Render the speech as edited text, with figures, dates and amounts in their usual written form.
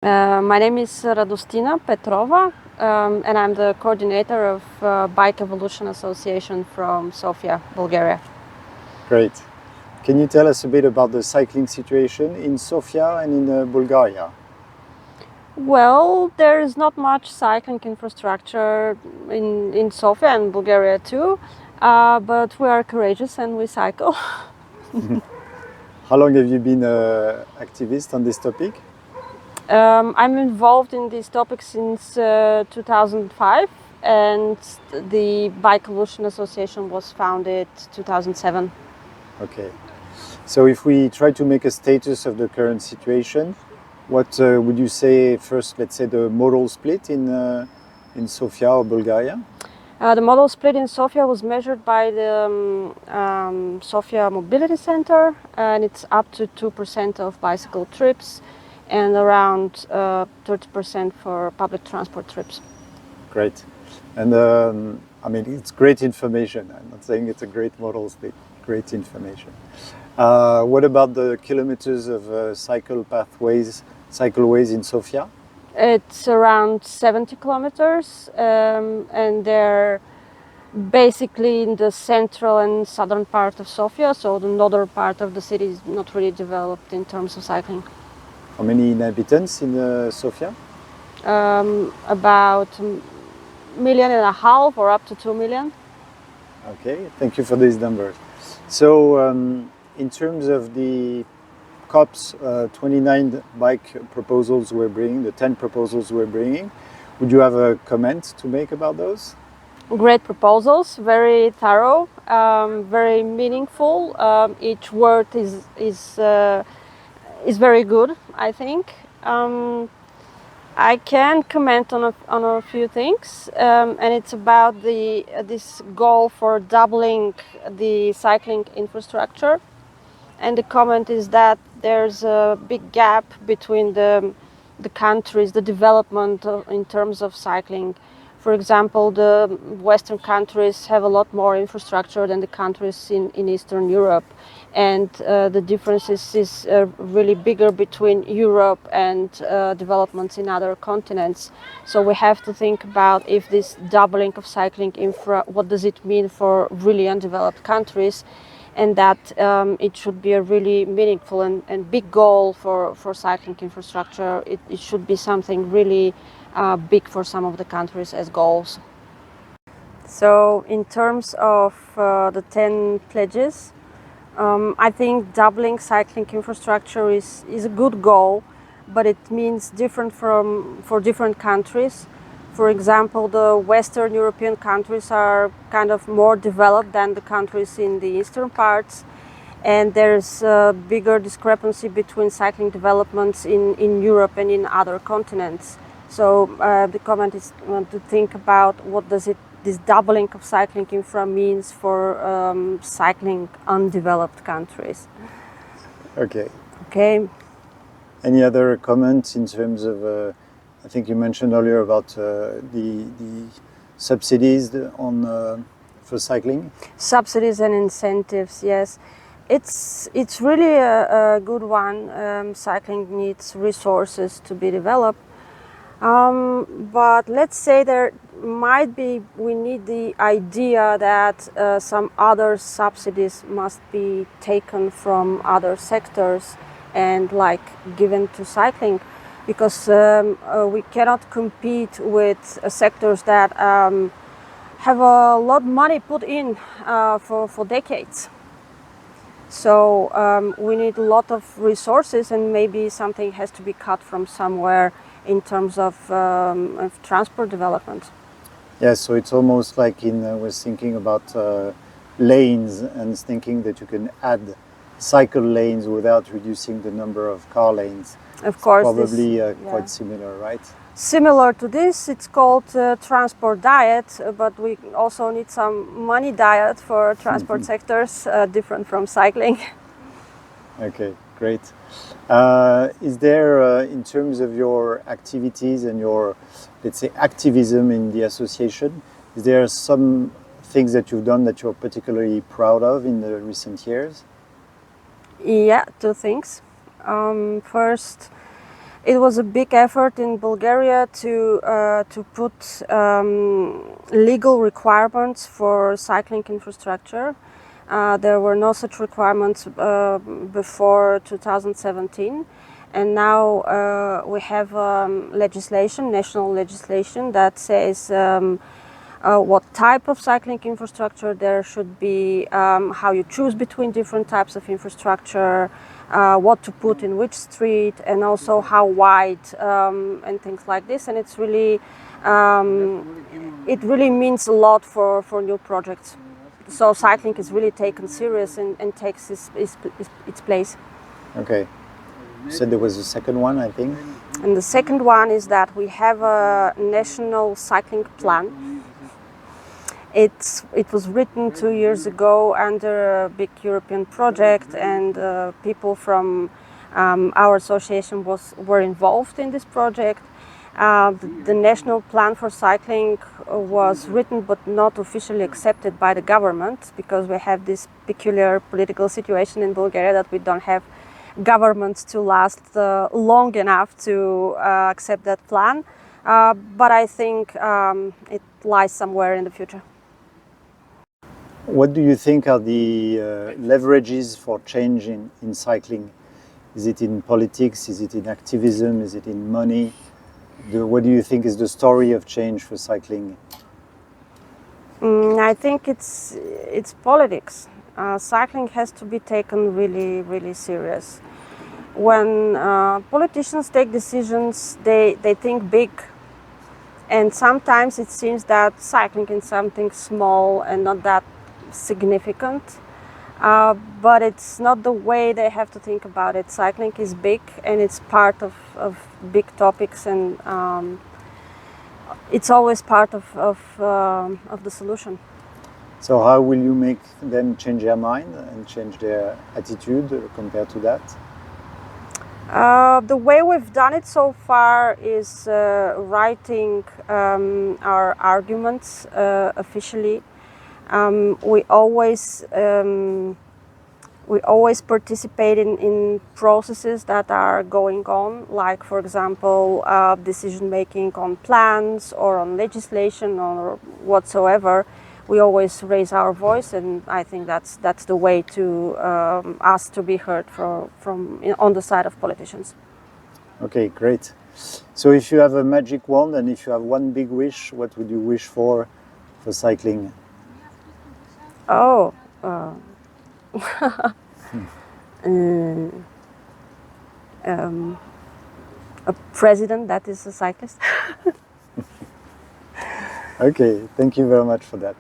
My name is Radustina Petrova, and I'm the coordinator of Bike Evolution Association from Sofia, Bulgaria. Great. Can you tell us a bit about the cycling situation in Sofia and in Bulgaria? Well, there is not much cycling infrastructure in Sofia and Bulgaria too, but we are courageous and we cycle. How long have you been an activist on this topic? I'm involved in this topic since 2005, and the Bike Evolution Association was founded 2007. Okay. So if we try to make a status of the current situation, what would you say first, let's say the modal split in Sofia or Bulgaria? The model split in Sofia was measured by the Sofia Mobility Center, and it's up to 2% of bicycle trips and around 30% for public transport trips. Great. And I mean, it's great information. I'm not saying it's a great model split, great information. What about the kilometers of cycleways in Sofia? It's around 70 kilometers, and they're basically in the central and southern part of Sofia, so the northern part of the city is not really developed in terms of cycling. How many inhabitants in Sofia? About 1.5 million or up to 2 million. Okay, thank you for these numbers. So, in terms of the COP's 29 bike proposals we're bringing, the 10 proposals we're bringing, would you have a comment to make about those? Great proposals, very thorough, very meaningful. Each word is very good, I think. I can comment on a few things, and it's about this goal for doubling the cycling infrastructure. And the comment is that there's a big gap between the countries, the development in terms of cycling. For example, the Western countries have a lot more infrastructure than the countries in Eastern Europe. And the differences is really bigger between Europe and developments in other continents. So we have to think about if this doubling of cycling infra, what does it mean for really undeveloped countries? And that it should be a really meaningful and big goal for cycling infrastructure. It should be something really big for some of the countries as goals. So in terms of the 10 pledges, I think doubling cycling infrastructure is a good goal, but it means different for different countries. For example, the Western European countries are kind of more developed than the countries in the eastern parts, and there's a bigger discrepancy between cycling developments in Europe and in other continents. So the comment is to think about what does this doubling of cycling infra means for cycling undeveloped countries. Okay. Okay. Any other comments in terms of, I think you mentioned earlier about the subsidies for cycling? Subsidies and incentives, yes. It's really a good one. Cycling needs resources to be developed. But let's say we need the idea that some other subsidies must be taken from other sectors and given to cycling, because we cannot compete with sectors that have a lot of money put in for decades. So we need a lot of resources, and maybe something has to be cut from somewhere in terms of transport development. Yeah, so it's almost like we're thinking about lanes and thinking that you can add cycle lanes without reducing the number of car lanes. Of course, probably quite similar, right? Similar to this, it's called transport diet, but we also need some money diet for transport sectors, different from cycling. Okay, great. Is there, in terms of your activities and your, let's say, activism in the association, is there some things that you've done that you're particularly proud of in the recent years? Yeah, two things. First, It was a big effort in Bulgaria to put legal requirements for cycling infrastructure. There were no such requirements before 2017, and now we have legislation, national legislation, that says what type of cycling infrastructure there should be, how you choose between different types of infrastructure, what to put in which street, and also how wide, and things like this. And it's really, it really means a lot for new projects. So cycling is really taken serious and takes its place. Okay. You said there was a second one, I think. And the second one is that we have a national cycling plan. It was written 2 years ago under a big European project, and people from our association were involved in this project. The national plan for cycling was written but not officially accepted by the government, because we have this peculiar political situation in Bulgaria that we don't have governments to last long enough to accept that plan. But I think it lies somewhere in the future. What do you think are the leverages for change in cycling? Is it in politics? Is it in activism? Is it in money? What do you think is the story of change for cycling? I think it's politics. Cycling has to be taken really, really serious. When politicians take decisions, they think big. And sometimes it seems that cycling is something small and not that significant. But it's not the way they have to think about it. Cycling is big, and it's part of big topics, and it's always part of the solution. So how will you make them change their mind and change their attitude compared to that? The way we've done it so far is writing our arguments officially. We always participate in processes that are going on, like, for example, decision making on plans or on legislation or whatsoever. We always raise our voice, and I think that's the way to ask to be heard from on the side of politicians. Okay, great. So if you have a magic wand and if you have one big wish, what would you wish for cycling? Oh, a president that is a cyclist. Okay, thank you very much for that.